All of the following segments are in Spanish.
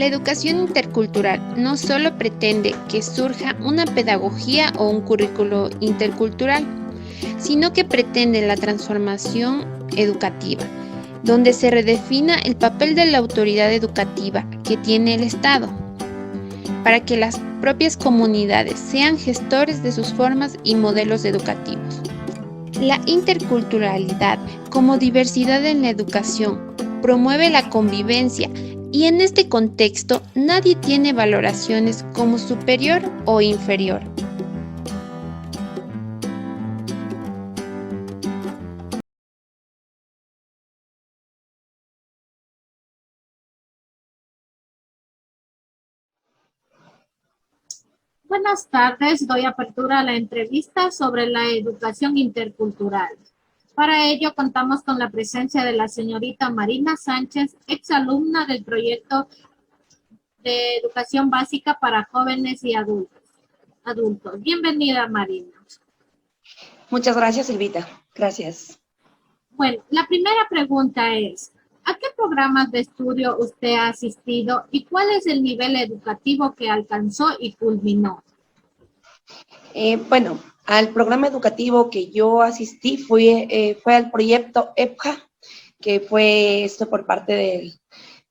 La educación intercultural no solo pretende que surja una pedagogía o un currículo intercultural, sino que pretende la transformación educativa, donde se redefina el papel de la autoridad educativa que tiene el Estado, para que las propias comunidades sean gestores de sus formas y modelos educativos. La interculturalidad como diversidad en la educación promueve la convivencia y en este contexto nadie tiene valoraciones como superior o inferior. Buenas tardes, doy apertura a la entrevista sobre la educación intercultural. Para ello contamos con la presencia de la señorita Marina Sánchez, exalumna del proyecto de educación básica para jóvenes y adultos. Bienvenida, Marina. Muchas gracias, Silvita. Gracias. Bueno, la primera pregunta es, ¿a qué programas de estudio usted ha asistido y cuál es el nivel educativo que alcanzó y culminó? Bueno, al programa educativo que yo asistí fue al proyecto EPJA, que fue esto por parte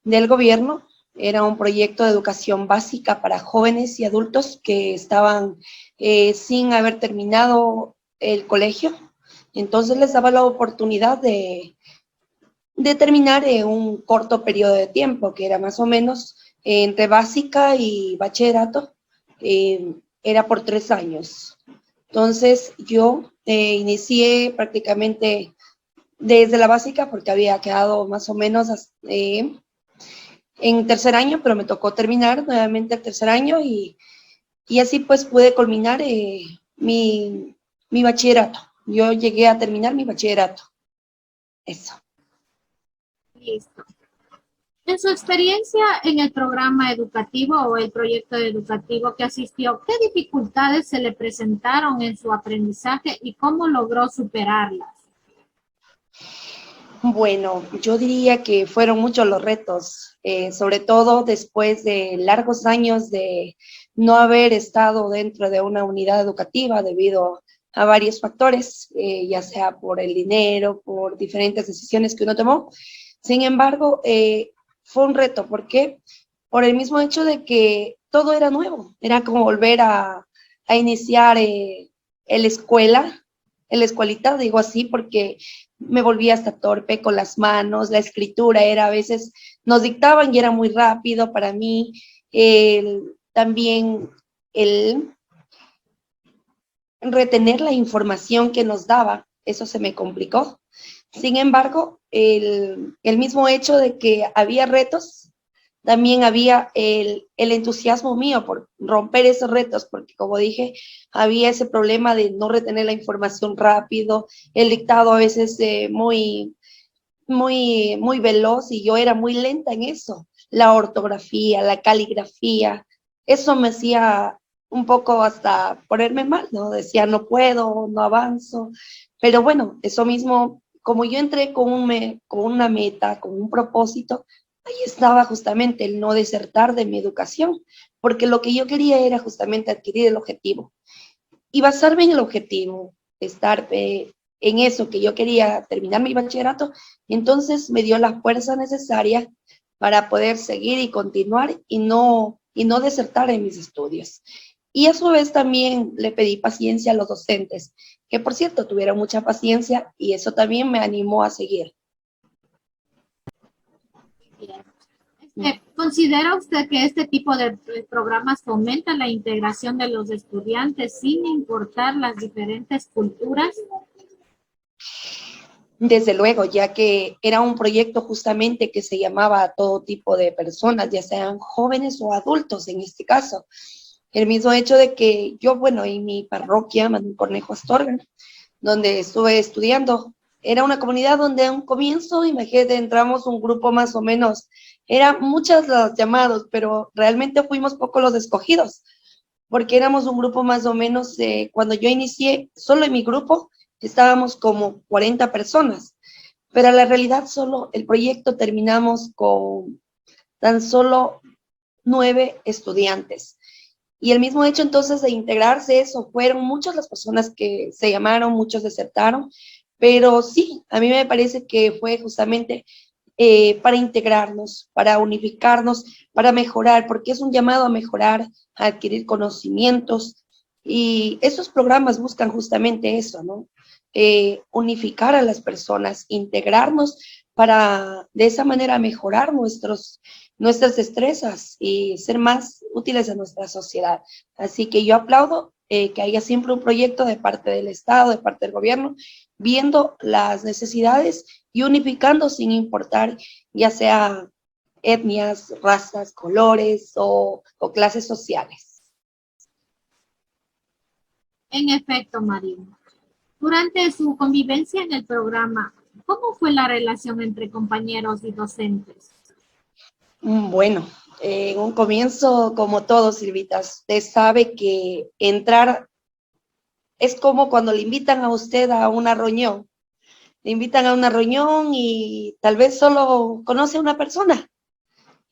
del gobierno. Era un proyecto de educación básica para jóvenes y adultos que estaban sin haber terminado el colegio. Entonces les daba la oportunidad de terminar en un corto periodo de tiempo, que era más o menos entre básica y bachillerato, era por 3 años. Entonces yo inicié prácticamente desde la básica porque había quedado más o menos en tercer año, pero me tocó terminar nuevamente el tercer año y así pues pude culminar mi bachillerato. Yo llegué a terminar mi bachillerato. Eso. Listo. En su experiencia en el programa educativo o el proyecto educativo que asistió, ¿qué dificultades se le presentaron en su aprendizaje y cómo logró superarlas? Bueno, yo diría que fueron muchos los retos, sobre todo después de largos años de no haber estado dentro de una unidad educativa debido a varios factores, ya sea por el dinero, por diferentes decisiones que uno tomó. Sin embargo, fue un reto. ¿Por qué? Por el mismo hecho de que todo era nuevo. Era como volver a iniciar la escuelita, digo así, porque me volvía hasta torpe con las manos, la escritura era a veces, nos dictaban y era muy rápido para mí, también el retener la información que nos daba, eso se me complicó. Sin embargo, el mismo hecho de que había retos, también había el entusiasmo mío por romper esos retos, porque como dije, había ese problema de no retener la información rápido, el dictado a veces muy veloz y yo era muy lenta en eso. La ortografía, la caligrafía, eso me hacía un poco hasta ponerme mal, ¿no? Decía, no puedo, no avanzo. Pero bueno, eso mismo, como yo entré con una meta, con un propósito, ahí estaba justamente el no desertar de mi educación, porque lo que yo quería era justamente adquirir el objetivo y basarme en el objetivo, estar en eso que yo quería terminar mi bachillerato, entonces me dio la fuerza necesaria para poder seguir y continuar y no desertar en mis estudios. Y a su vez también le pedí paciencia a los docentes, que por cierto tuvieron mucha paciencia y eso también me animó a seguir. ¿Considera usted que este tipo de programas fomenta la integración de los estudiantes sin importar las diferentes culturas? Desde luego, ya que era un proyecto justamente que se llamaba a todo tipo de personas, ya sean jóvenes o adultos en este caso. El mismo hecho de que yo, bueno, en mi parroquia, Manuel Cornejo Astorga, donde estuve estudiando, era una comunidad donde a un comienzo, imagínate, entramos un grupo más o menos, eran muchos los llamados, pero realmente fuimos pocos los escogidos, porque éramos un grupo más o menos, cuando yo inicié, solo en mi grupo estábamos como 40 personas, pero en la realidad solo el proyecto terminamos con tan solo 9 estudiantes. Y el mismo hecho entonces de integrarse, eso, fueron muchas las personas que se llamaron, muchos desertaron, pero sí, a mí me parece que fue justamente para integrarnos, para unificarnos, para mejorar, porque es un llamado a mejorar, a adquirir conocimientos, y esos programas buscan justamente eso, ¿no? Unificar a las personas, integrarnos para de esa manera mejorar nuestras destrezas y ser más útiles a nuestra sociedad. Así que yo aplaudo que haya siempre un proyecto de parte del Estado, de parte del gobierno, viendo las necesidades y unificando sin importar ya sea etnias, razas, colores o clases sociales. En efecto, Marina. Durante su convivencia en el programa, ¿cómo fue la relación entre compañeros y docentes? Bueno, en un comienzo, como todo, Silvita, usted sabe que entrar es como cuando le invitan a usted a una reunión. Le invitan a una reunión y tal vez solo conoce a una persona.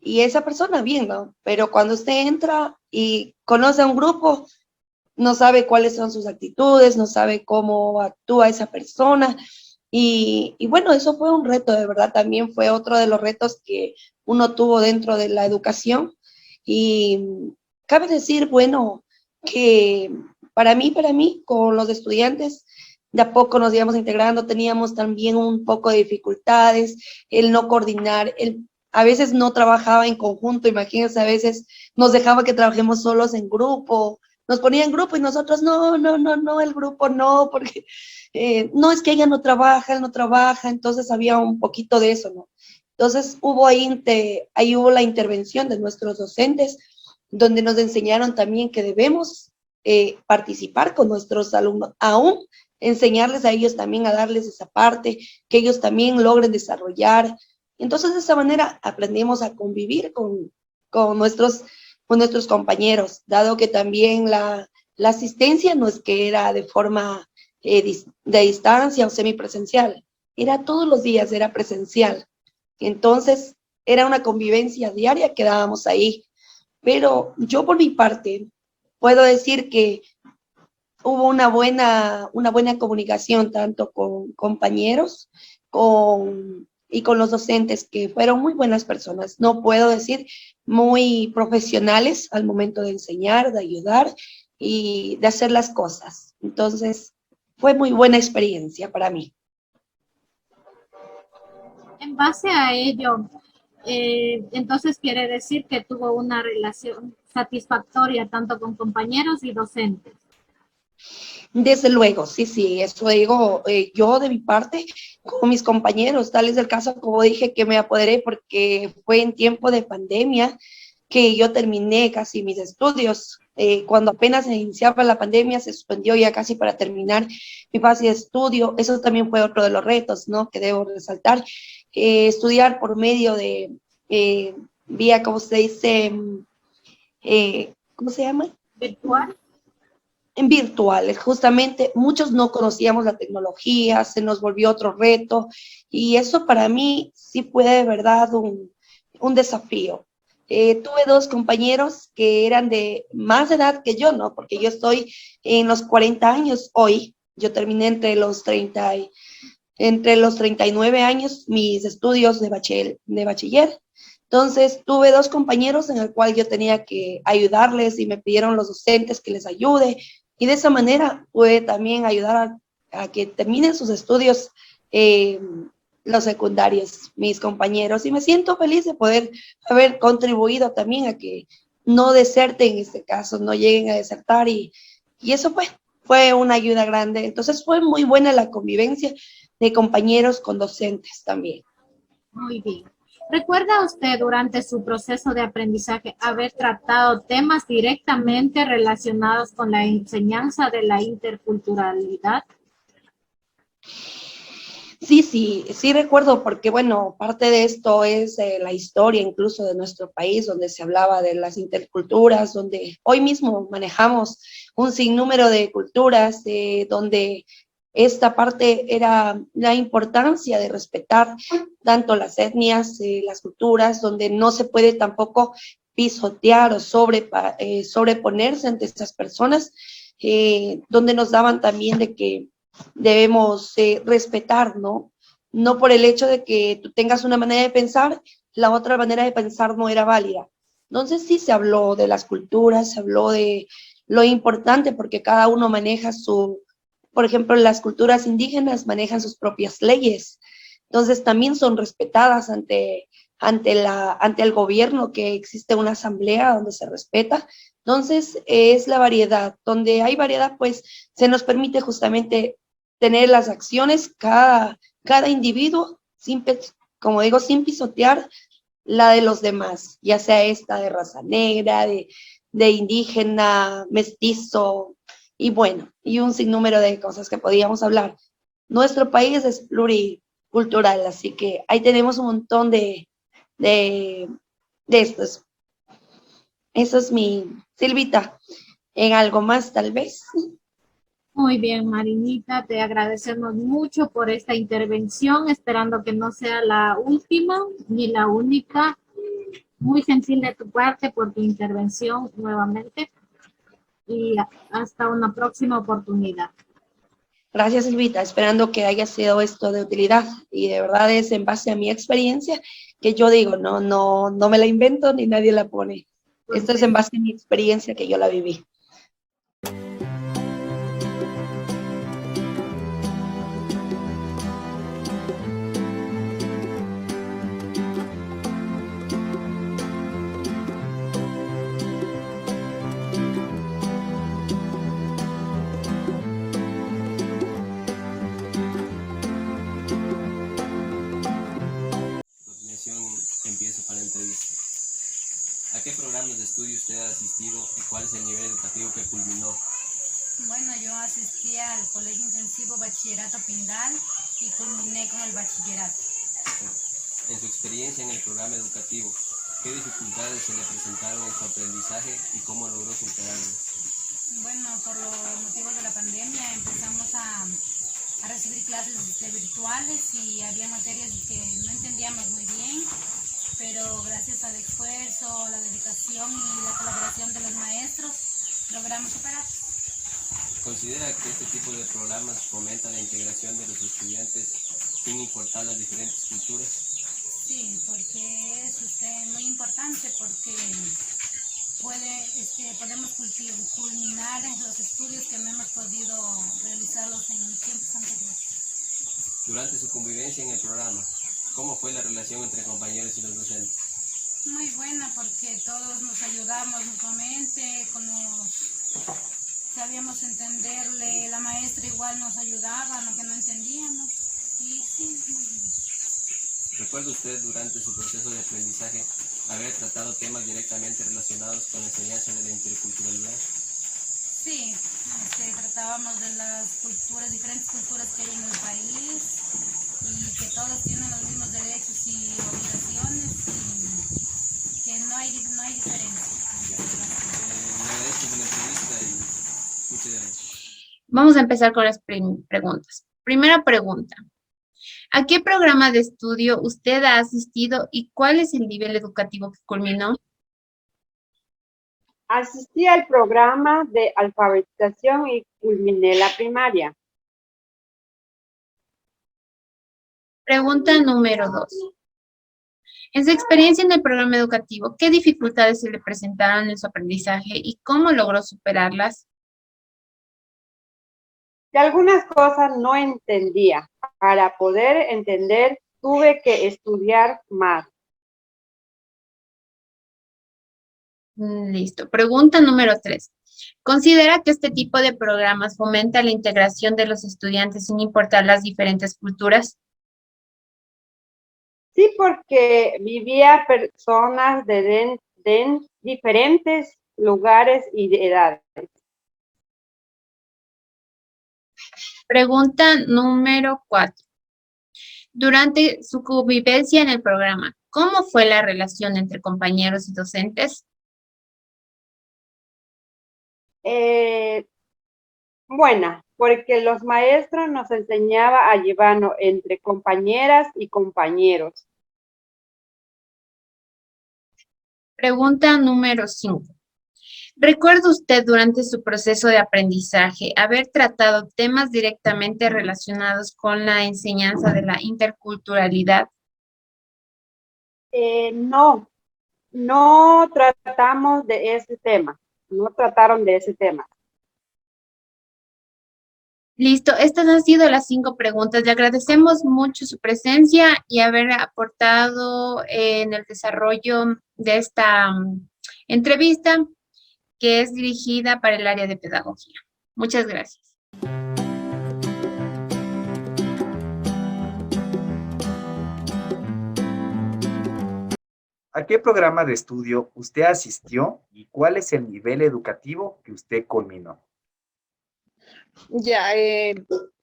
Y esa persona bien, ¿no? Pero cuando usted entra y conoce a un grupo, no sabe cuáles son sus actitudes, no sabe cómo actúa esa persona. Y bueno, eso fue un reto, de verdad, también fue otro de los retos que uno tuvo dentro de la educación. Y cabe decir, bueno, que para mí, con los estudiantes, de a poco nos íbamos integrando, teníamos también un poco de dificultades, el no coordinar, a veces no trabajaba en conjunto, imagínense, a veces nos dejaba que trabajemos solos en grupo, nos ponía en grupo y nosotros, no, el grupo no, porque no es que ella no trabaja, él no trabaja, entonces había un poquito de eso, ¿no? Entonces ahí hubo la intervención de nuestros docentes, donde nos enseñaron también que debemos participar con nuestros alumnos, aún enseñarles a ellos también a darles esa parte, que ellos también logren desarrollar. Entonces, de esa manera aprendimos a convivir con nuestros, con nuestros compañeros, dado que también la asistencia no es que era de forma de distancia o semipresencial, era todos los días, era presencial. Entonces, era una convivencia diaria que dábamos ahí. Pero yo por mi parte puedo decir que hubo una buena comunicación tanto con compañeros y con los docentes, que fueron muy buenas personas. No puedo decir muy profesionales al momento de enseñar, de ayudar y de hacer las cosas. Entonces, fue muy buena experiencia para mí. En base a ello, entonces quiere decir que tuvo una relación satisfactoria tanto con compañeros y docentes. Desde luego, sí, eso digo yo de mi parte, con mis compañeros, tal es el caso, como dije, que me apoderé porque fue en tiempo de pandemia que yo terminé casi mis estudios. Cuando apenas se iniciaba la pandemia, se suspendió ya casi para terminar mi fase de estudio. Eso también fue otro de los retos, ¿no? Que debo resaltar. Estudiar por medio de vía, ¿cómo se dice? ¿Cómo se llama? Virtual. En virtuales, justamente muchos no conocíamos la tecnología, se nos volvió otro reto y eso para mí sí fue de verdad un desafío. Tuve dos compañeros que eran de más edad que yo, ¿no? Porque yo estoy en los 40 años hoy, yo terminé entre los 39 años mis estudios de bachiller. Entonces, tuve dos compañeros en el cual yo tenía que ayudarles y me pidieron los docentes que les ayude. Y de esa manera pude también ayudar a que terminen sus estudios eh, los secundarios, mis compañeros. Y me siento feliz de poder haber contribuido también a que no deserten en este caso, no lleguen a desertar. Y eso fue una ayuda grande. Entonces, fue muy buena la convivencia de compañeros con docentes también. Muy bien. ¿Recuerda usted durante su proceso de aprendizaje haber tratado temas directamente relacionados con la enseñanza de la interculturalidad? Sí recuerdo, porque bueno, parte de esto es la historia incluso de nuestro país, donde se hablaba de las interculturas, donde hoy mismo manejamos un sinnúmero de culturas, donde esta parte era la importancia de respetar tanto las etnias, las culturas, donde no se puede tampoco pisotear o sobreponerse ante estas personas, donde nos daban también de que debemos respetar, ¿no? No por el hecho de que tú tengas una manera de pensar, la otra manera de pensar no era válida. Entonces sí se habló de las culturas, se habló de lo importante porque cada uno maneja por ejemplo, las culturas indígenas manejan sus propias leyes. Entonces también son respetadas ante el gobierno, que existe una asamblea donde se respeta. Entonces es la variedad, donde hay variedad, pues se nos permite justamente tener las acciones, cada individuo, como digo, sin pisotear la de los demás, ya sea esta de raza negra, de indígena, mestizo, y bueno, y un sinnúmero de cosas que podíamos hablar. Nuestro país es pluricultural, así que ahí tenemos un montón de, de estos. Eso es mi Silvita. ¿En algo más, tal vez? Muy bien, Marinita, te agradecemos mucho por esta intervención, esperando que no sea la última ni la única. Muy gentil de tu parte por tu intervención nuevamente y hasta una próxima oportunidad. Gracias, Silvita, esperando que haya sido esto de utilidad, y de verdad es en base a mi experiencia que yo digo, no me la invento ni nadie la pone. Esto es en base a mi experiencia que yo la viví. Empiezo con la entrevista. ¿A qué programas de estudio usted ha asistido y cuál es el nivel educativo que culminó? Bueno, yo asistí al Colegio Intensivo Bachillerato Pindal y culminé con el bachillerato. En su experiencia en el programa educativo, ¿qué dificultades se le presentaron en su aprendizaje y cómo logró superarlas? Bueno, por los motivos de la pandemia empezamos a recibir clases virtuales y había materias que no entendíamos muy bien, pero gracias al esfuerzo, la dedicación y la colaboración de los maestros logramos superar. ¿Considera que este tipo de programas fomenta la integración de los estudiantes sin importar las diferentes culturas? Sí, porque es muy importante porque podemos culminar en los estudios que no hemos podido realizarlos en tiempos anteriores. Durante su convivencia en el programa, ¿cómo fue la relación entre compañeros y los docentes? Muy buena, porque todos nos ayudamos mutuamente, sabíamos entenderle, la maestra igual nos ayudaba, lo que no entendíamos, y sí, muy bien. ¿Recuerda usted durante su proceso de aprendizaje haber tratado temas directamente relacionados con la enseñanza de la interculturalidad? Sí, tratábamos de las diferentes culturas que hay en el país y que todos tienen los mismos derechos y obligaciones y que no hay diferencia. Le agradezco por la entrevista y muchas gracias. Vamos a empezar con las preguntas. Primera pregunta. ¿A qué programa de estudio usted ha asistido y cuál es el nivel educativo que culminó? Asistí al programa de alfabetización y culminé la primaria. Pregunta número 2. En su experiencia en el programa educativo, ¿qué dificultades se le presentaron en su aprendizaje y cómo logró superarlas? Que algunas cosas no entendía. Para poder entender, tuve que estudiar más. Listo. Pregunta número 3. ¿Considera que este tipo de programas fomenta la integración de los estudiantes sin importar las diferentes culturas? Sí, porque vivía personas de diferentes lugares y de edades. Pregunta número 4. Durante su convivencia en el programa, ¿cómo fue la relación entre compañeros y docentes? Buena, porque los maestros nos enseñaban a llevarnos entre compañeras y compañeros. Pregunta número 5. ¿Recuerda usted durante su proceso de aprendizaje haber tratado temas directamente relacionados con la enseñanza de la interculturalidad? No, no tratamos de ese tema, no trataron de ese tema. Listo, estas han sido las 5 preguntas. Le agradecemos mucho su presencia y haber aportado en el desarrollo de esta entrevista que es dirigida para el área de pedagogía. Muchas gracias. ¿A qué programa de estudio usted asistió y cuál es el nivel educativo que usted culminó? Ya,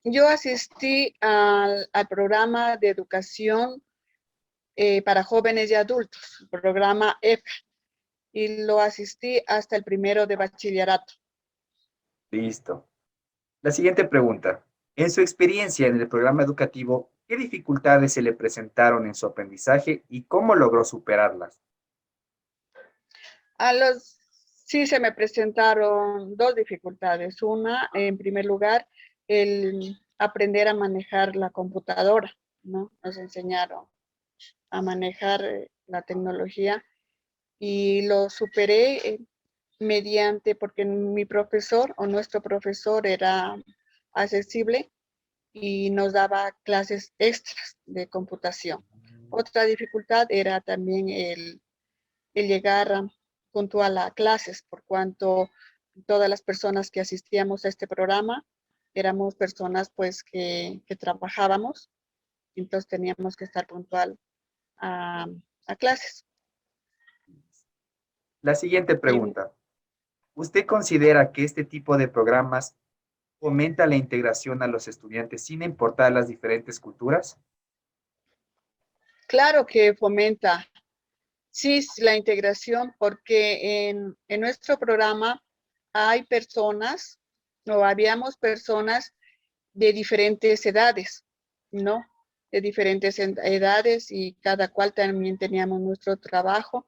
yo asistí al programa de educación para jóvenes y adultos, el programa EPA, y lo asistí hasta el primero de bachillerato. Listo. La siguiente pregunta. En su experiencia en el programa educativo, ¿qué dificultades se le presentaron en su aprendizaje y cómo logró superarlas? Sí se me presentaron dos dificultades. Una, en primer lugar, el aprender a manejar la computadora, ¿no? Nos enseñaron a manejar la tecnología y lo superé mediante, porque mi profesor o nuestro profesor era accesible y nos daba clases extras de computación. Otra dificultad era también el llegar puntual a clases, por cuanto todas las personas que asistíamos a este programa éramos personas pues que trabajábamos, entonces teníamos que estar puntual a clases. La siguiente pregunta. ¿Usted considera que este tipo de programas fomenta la integración a los estudiantes sin importar las diferentes culturas? Claro que fomenta, sí, la integración, porque en nuestro programa hay personas, o habíamos personas de diferentes edades, ¿no? De diferentes edades y cada cual también teníamos nuestro trabajo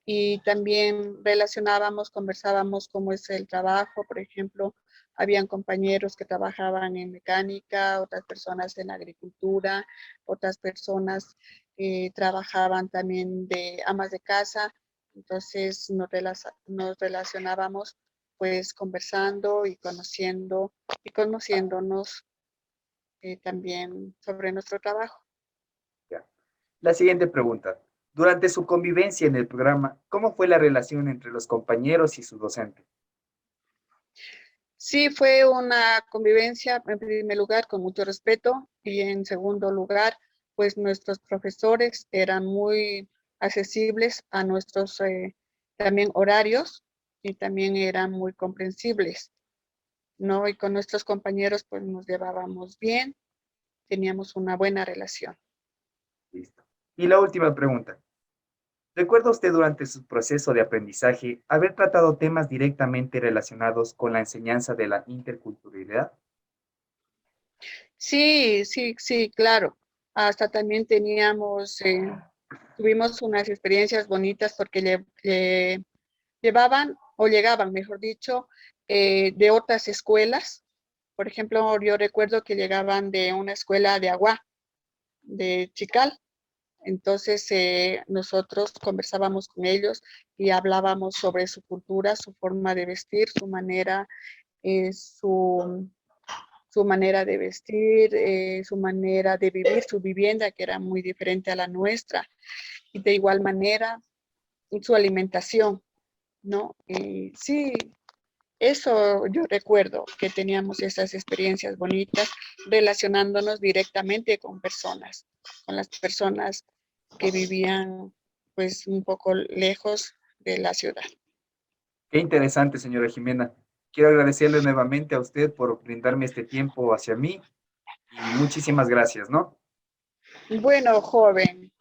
y también relacionábamos, conversábamos cómo es el trabajo. Por ejemplo, habían compañeros que trabajaban en mecánica, otras personas en agricultura, otras personas trabajaban también de amas de casa. Entonces nos relacionábamos pues conversando y conociéndonos también sobre nuestro trabajo. Ya. La siguiente pregunta. Durante su convivencia en el programa, ¿cómo fue la relación entre los compañeros y su docente? Sí, fue una convivencia, en primer lugar, con mucho respeto y en segundo lugar, pues nuestros profesores eran muy accesibles a nuestros también horarios y también eran muy comprensibles, ¿no? Y con nuestros compañeros pues nos llevábamos bien, teníamos una buena relación. Listo. Y la última pregunta. ¿Recuerda usted durante su proceso de aprendizaje haber tratado temas directamente relacionados con la enseñanza de la interculturalidad? Sí, claro. Hasta también tuvimos unas experiencias bonitas porque llevaban, o llegaban, mejor dicho, de otras escuelas. Por ejemplo, yo recuerdo que llegaban de una escuela de Agua, de Chical. Entonces, nosotros conversábamos con ellos y hablábamos sobre su cultura, su forma de vestir, su manera, su manera de vestir, su manera de vivir, su vivienda, que era muy diferente a la nuestra, y de igual manera su alimentación, ¿no? Y sí, eso yo recuerdo, que teníamos esas experiencias bonitas relacionándonos directamente con las personas que vivían pues un poco lejos de la ciudad. Qué interesante, señora Jimena. Quiero agradecerle nuevamente a usted por brindarme este tiempo hacia mí y muchísimas gracias, ¿no? Bueno, joven,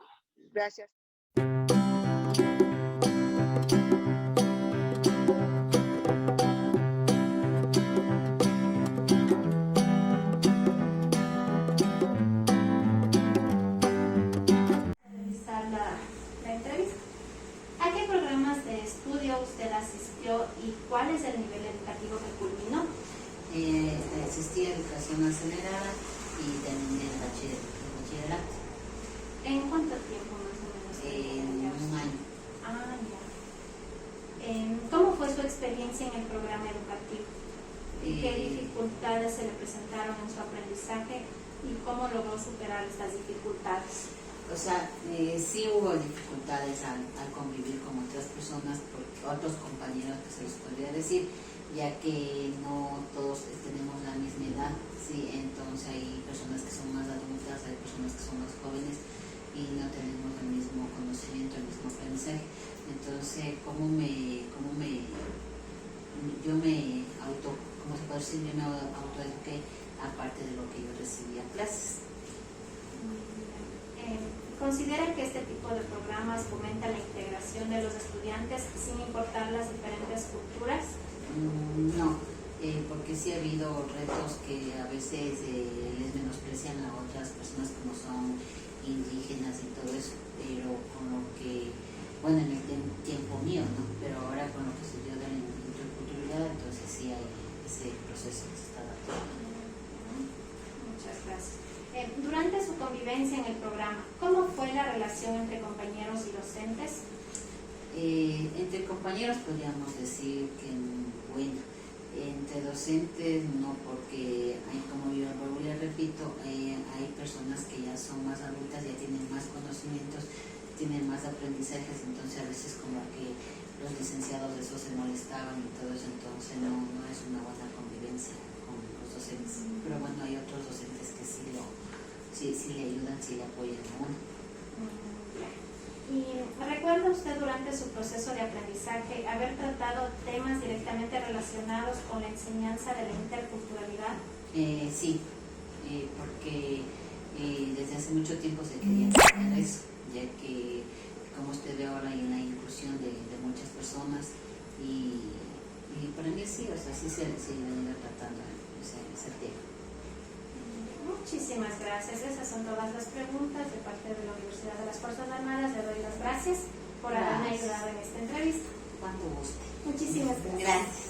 gracias. Realizar la entrevista. ¿A qué programas convivencia en el programa educativo? ¿Qué dificultades se le presentaron en su aprendizaje y cómo logró superar estas dificultades? O sea, sí hubo dificultades al convivir con otras personas, otros compañeros que se les podría decir, ya que no todos tenemos la misma edad, ¿sí? Entonces hay personas que son más adultas, hay personas que son más jóvenes y no tenemos el mismo conocimiento, el mismo aprendizaje. Entonces, ¿cómo yo me autoeduqué aparte de lo que yo recibía clases? ¿Considera que este tipo de programas fomenta la integración de los estudiantes sin importar las diferentes culturas? No, porque sí ha habido retos que a veces les menosprecian a otras personas como son indígenas y todo eso, pero con lo que, bueno, en el tiempo mío, ¿no? Pero ahora con lo que se dio de la interculturalidad, entonces sí hay ese proceso que se está dando. Muchas gracias. Durante su convivencia en el programa, ¿cómo fue la relación entre compañeros y docentes? Entre compañeros podríamos decir que buena. Entre docentes no, porque hay, como yo le repito, hay personas que ya son más adultas, ya tienen más conocimientos, tienen más aprendizajes, entonces a veces como que los licenciados de eso se molestaban y todo eso, entonces no es una buena convivencia con los docentes. Pero bueno, hay otros docentes que sí le ayudan, sí le apoyan a uno. ¿Y recuerda usted durante su proceso de aprendizaje haber tratado temas directamente relacionados con la enseñanza de la interculturalidad? Sí, porque desde hace mucho tiempo se quería enseñar eso, ya que como usted ve ahora hay una inclusión de muchas personas y para mí sí, o sea, sí se venía tratando ese tema. Muchísimas gracias. Esas son todas las preguntas de parte de la Universidad de las Fuerzas Armadas. Le doy las gracias por haberme ayudado en esta entrevista. Cuando guste. Muchísimas gracias.